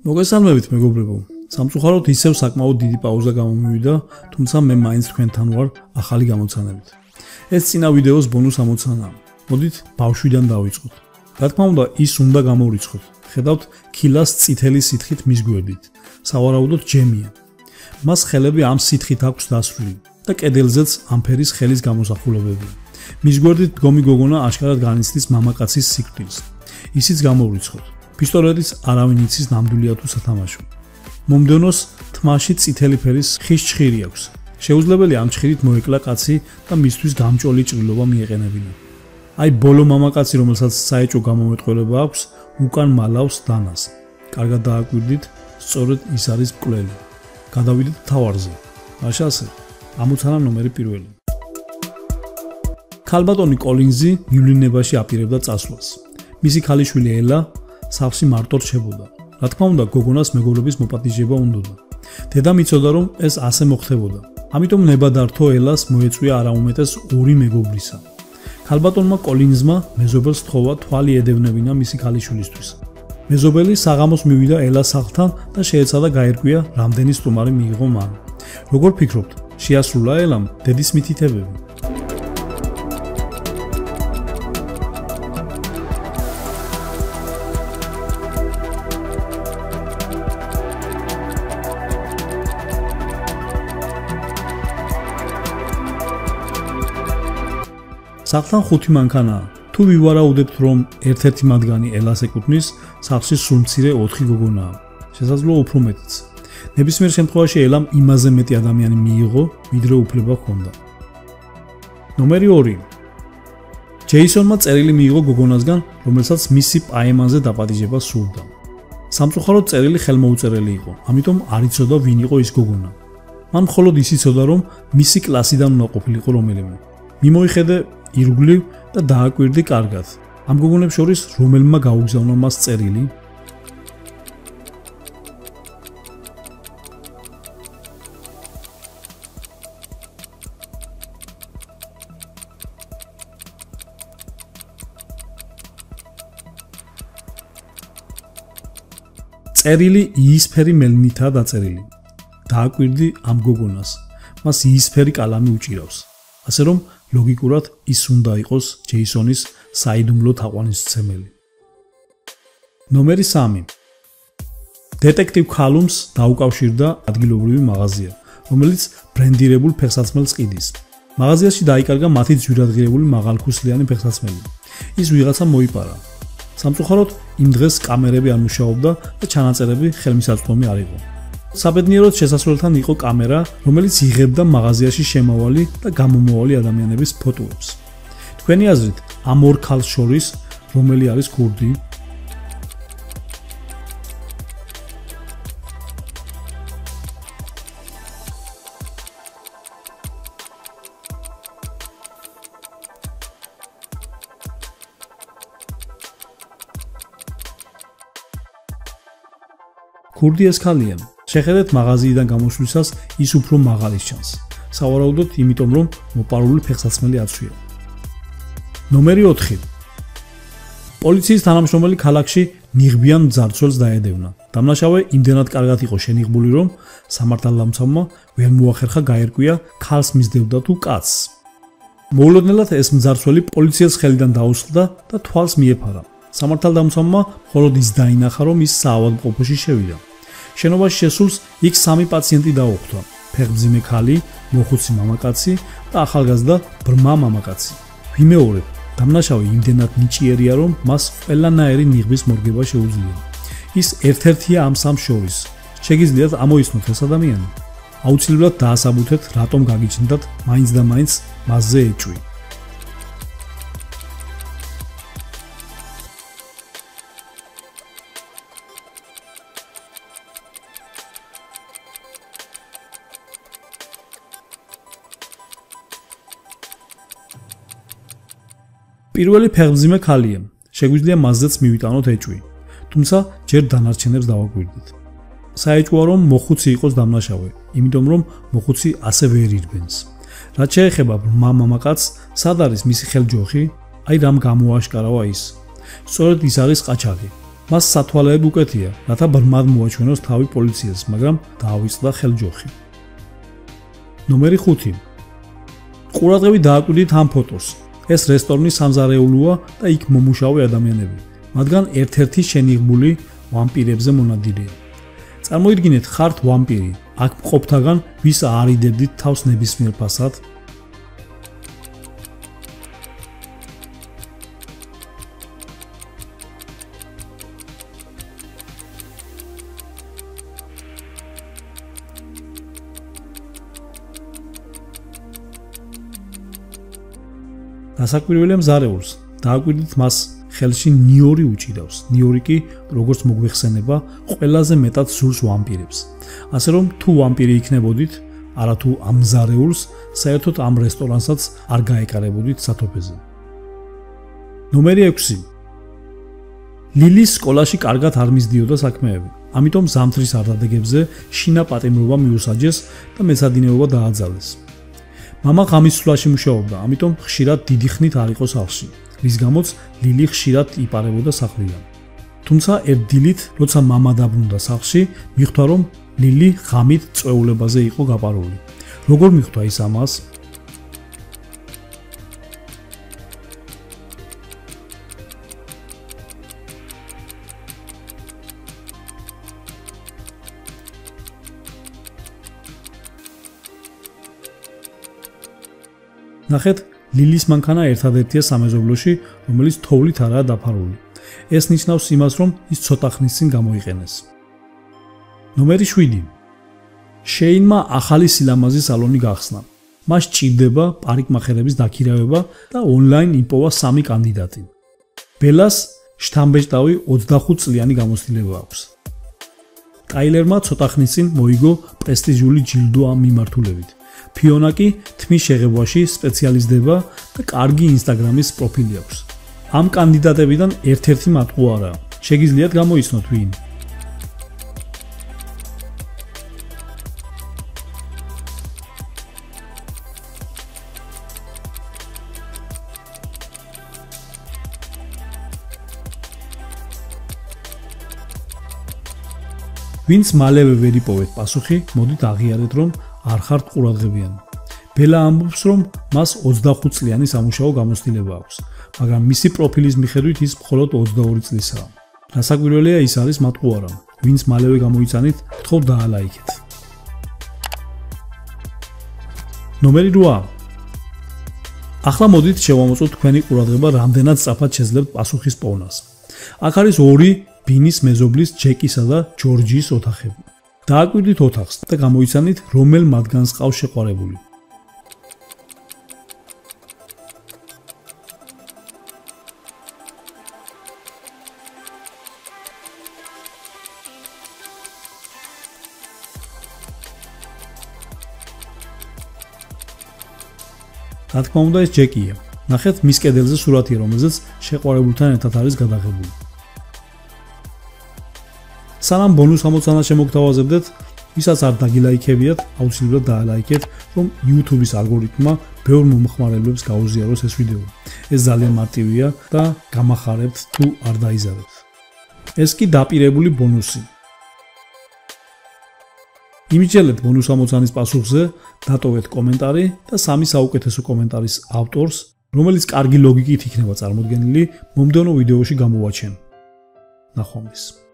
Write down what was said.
მოგესალმებით მეგობრებო. სამწუხაროდ ისევ საკმაოდ დიდი პაუზა გამომივიდა, თუმცა მე მაინც თქვენთან ვარ ახალი გამოცანებით. ეს წინა ვიდეოს ბონუს ამოცანაა. მოდით ბავშვიდან დავიწყოთ. რა თქმა უნდა, ის უნდა გამოვიწყოთ. ხედავთ ქილას წითელი სითხით მის გვერდით. სავარაუდოდ ჯემია. მას ხელები ამ სითხით აქვს დასრული და კედელზეც ამ ფერის ხელის გამოსახულებებია. მის გვერდით დგომი გოგონა აშკარად განიცდის მამაკაცის სიკვდილს. ისიც გამოვიწყოთ. პისტოლეტის არავინ იცის ნამდვილია თუ სათამაშო. მომდევნოს თმაში წითელი ფერის ხის ჭხირი აქვს. შეუძლებელი ამ ჭხირით მოეკლა კაცი და მისთვის გამჭოლი ჭრილობა მიეყენებინა. აი ბოლო მამაკაცი, რომელსაც საეჭვო გამომეტყველება აქვს, უკან მალავს დანას. კარგად დააკვირდით, სწორედ ის არის მკვლელი. გადავიდეთ თავარზე. მაშასე, ამოცანა ნომერი 1. ქალბატონი კოლინზი მივლინებაში აპირებდა წასვლას. მისი ქალიშვილი ელა სახლში მარტო რჩებოდა. რა თქმა უნდა, გოგონას მეგობრების მოპატიჟება უნდოდა. დედამ იცოდა, რომ ეს ასე მოხდებოდა. ამიტომ ნებადართო ელას მოეწვია არაუმეტეს 2 მეგობრისა. ქალბატონმა კოლინზმა მეზობელს თხოვა თვალი ედევნებინა მისი ქალიშვილისთვის. მეზობელი საღამოს მივიდა ელას სახლთან და შეეცადა გაერკვია, რამდენი სტუმარი მიიღო მან. როგორ ფიქრობთ, შეასრულა ელამ დედის მითითებები? სახლთან 5 მანქანაა. თუ ვივარაუდებთ, რომ ერთ-ერთი მათგანი ელას ეკუთვნის, სახლში სულ მცირე 4 გოგონაა. შესაძლოა უფრო მეტიც. ნებისმიერ შემთხვევაში ელამ იმაზე მეტი ადამიანი მიიღო, ვიდრე უფლება ჰქონდა. ნომერი 2. ჯეისონმა წერილი მიიღო გოგონასგან, რომელსაც მისი პაემანზე დაპატიჟება სურდა. სამწუხაროდ წერილი ხელმოუწერელი იყო, ამიტომ არ იცოდა ვინ იყო ის გოგონა. მან მხოლოდ ის იცოდა, რომ მისი კლასიდან უნდა ყოფილიყო რომელიმე. მიმოიხედე ირგვლივ და დააკვირდი კარგად. ამ გოგონებს შორის რომელმა გაუგზავნა მას წერილი? წერილი იისფერი მელნითაა დაწერილი. დააკვირდი ამ გოგონას. მას იისფერი კალამი უჭირავს. ასე რომ ლოგიკურად ის უნდა იყოს ჯეისონის საიდუმლო თაყვანისმცემელი. ნომერი 3. დეტექტივ ქალუმს დაუკავშირდა ადგილობრივი მაღაზია, რომელიც ბრენდირებულ ფეხსაცმელს ყიდის. მაღაზიაში დაიკარგა მათი ძვირადღირებული მაღალქუსლიანი ფეხსაცმელი. ის ვიღაცა მოიპარა. სამწუხაროდ იმ დღეს კამერები არ მუშაობდა და ჩანაწერები ხელმისაწვდომი არ იყო. საბედნიეროდ შესასვლელთან იყო კამერა, რომელიც იღებდა მაღაზიაში შემავალი და გამომავალი ადამიანების ფოტოებს. თქვენი აზრით, ამ ორ ქალს შორის რომელი არის ქურდი? ქურდი ეს ქალია. შეხედეთ მაღაზიიდან გამოსვლისას ის უფრო მაღალი ჩანს. სავარაუდოდ იმიტომ, რომ მოპარული ფეხსაცმელი აცვია. ნომერი 4. პოლიციის თანამშრომელი ქალაქში ნიღბიან ძარცველს დაედევნა. დამნაშავე იმდენად კარგად იყო შენიღბული, რომ სამართალდამცავმა ვერ მოახერხა გაერკვია, ქალს მისდევდა თუ კაცს. მოულოდნელად ეს მძარცველი პოლიციას ხელიდან დაუსხლდა და თვალს მიეფარა. სამართალდამცავმა მხოლოდ ის დაინახა, რომ ის საავადმყოფოში შევიდა. შენობაში შესულს იქ 3 პაციენტი დაუხვდა. ფეხმძიმე ქალი, მოხუცი მამაკაცი და ახალგაზრდა ბრმა მამაკაცი. ვიმეორებ, დამნაშავე იმდენად ნიჭიერია, რომ მას ყველანაირი ნიღბის მორგება შეუძლია. ის ერთ-ერთია ამ 3 შორის. შეგიძლიათ ამოიცნოთ ეს ადამიანი? აუცილებლად დაასაბუთეთ, რატომ გაგიჩნდათ მაინც და მაინც მასზე ეჭვი. პირველი ფეხმძიმე ქალია. შეგვიძლია მასზეც მივიტანოთ ეჭვი. თუმცა ჯერ დანარჩენებს დავაკვირდით. საეჭვოა, რომ მოხუცი იყოს დამნაშავე, იმიტომ რომ მოხუცი ასე ვერ ირბენს. რაც შეეხება ბრმა მამაკაცს, სად არის მისი ხელჯოხი? აი რამ გამოაშკარავა ის. სწორედ ის არის ყაჩაღი. მას სათვალეები უკეთია, რათა ბრმად მოაჩვენოს თავი პოლიციას, მაგრამ დაავიწყდა ხელჯოხი. ნომერი 5. ყურადღებით დააკვირდით ამ ფოტოს. ეს რესტორნის სამზარეულოა და იქ მომუშავე ადამიანები, მათგან ერთ-ერთი შენიღბული ვამპირებზე მონადირეა. წარმოიდგინეთ, ხართ ვამპირი, აქ მყოფთაგან ვის არიდებდით თავს ნებისმიერ ფასად? დასაკვირველია მზარეულს. დააკვირდით მას ხელში ნიორი უჭირავს. ნიორი კი, როგორც მოგვეხსენება, ყველაზე მეტად სურს ვამპირებს. ასე რომ, თუ ვამპირი იქნებოდით, არათუ ამ მზარეულს, საერთოდ ამ რესტორანსაც არ გაეკარებოდით სათოფეზე. ნომერი 6. ლილის სკოლაში კარგად არ მისდიოდა საქმეები. ამიტომ ზამთრის არდადეგებზე შინა პატიმრობა მიუსაჯეს და მეცადინეობა დააძალეს. მამა ღამის სვლაში მუშაობდა, ამიტომ ხშირად დიდი ხნით არ იყო სახლში, რის გამოც ლილი ხშირად იპარებოდა სახლიდან. თუმცა ერთ დილით, როცა მამა დაბრუნდა სახლში, მიხვდა, რომ ლილი ღამით წვეულებაზე იყო გაპარული. როგორ მიხვდა ის ამას? ნახეთ, ლილის მანქანა ერთადერთია სამეზობლოში, რომელიც თოვლით არაა დაფარული. ეს ნიშნავს იმას, რომ ის ცოტა ხნის წინ გამოიყენეს. ნომერი 7. შეინმა ახალი სილამაზის სალონი გახსნა. მას ჭირდება პარიკმახერების დაქირავება და ონლაინ იპოვა 3 კანდიდატი. ბელას შთამბეჭდავი 25 წლიანი გამოცდილება აქვს. ტაილერმა ცოტა ხნის წინ მოიგო პრესტიჟული ჯილდო ამ მიმართულებით. ფიონა კი თმის შეღებაში სპეციალიზდება და კარგი ინსტაგრამის პროფილი აქვს. ამ კანდიდატებიდან ერთ-ერთი მათყუ არაა. შეგიძლიათ გამოიცნოთ ვინ. ვინც მალევე ვერ იპოვეთ პასუხი, მოდით აღიარეთ, რომ არ ხართ ყურადღებიანი. ბელა ამბობს, რომ მას 25 წლიანი სამუშაო გამოცდილება აქვს, მაგრამ მისი პროფილის მიხედვით ის მხოლოდ 22 წლისაა. დასაკვირველია ის არის მათყუ არა. ვინც მალევე გამოიცანით, გთხოვთ დაალაიქეთ. ნომერი 8. ახლა მოდით შევამოწმოთ თქვენი ყურადღება, რამდენად სწრაფად შეძლებთ პასუხის პოვნას. აქ არის 2 ბინის მეზობლის ჯეკისა და ჯორჯის ოთახები. დააკვირდით ოთახს და გამოიცანით, რომელ მათგანს ყავს შეყვარებული. რა თქმა უნდა, ეს ჯეკია. ნახეთ, მის კედელზე სურათია, რომელზეც შეყვარებულთან ერთად არის გადაღებული. სანამ ბონუს ამოცანას შემოგთავაზებდეთ, ვისაც არ დაგილაიქებიათ, აუცილებლად დაალაიქეთ, რომ YouTube-ის ალგორითმმა ბევრ მომხმარებლებს გაუზიაროს ეს ვიდეო. ეს ძალიან მარტივია და გამახარებთ თუ არ დაიზარებთ. ეს კი დაპირებული ბონუსი. იმიჯელეთ ბონუს ამოცანის პასუხზე, დატოვეთ კომენტარი და 3 საუკეთესო კომენტარის ავტორს, რომელიც კარგი ლოგიკით იქნება წარმოდგენილი, მომდევნო ვიდეოში გამოვაჩენ. ნახვამდის.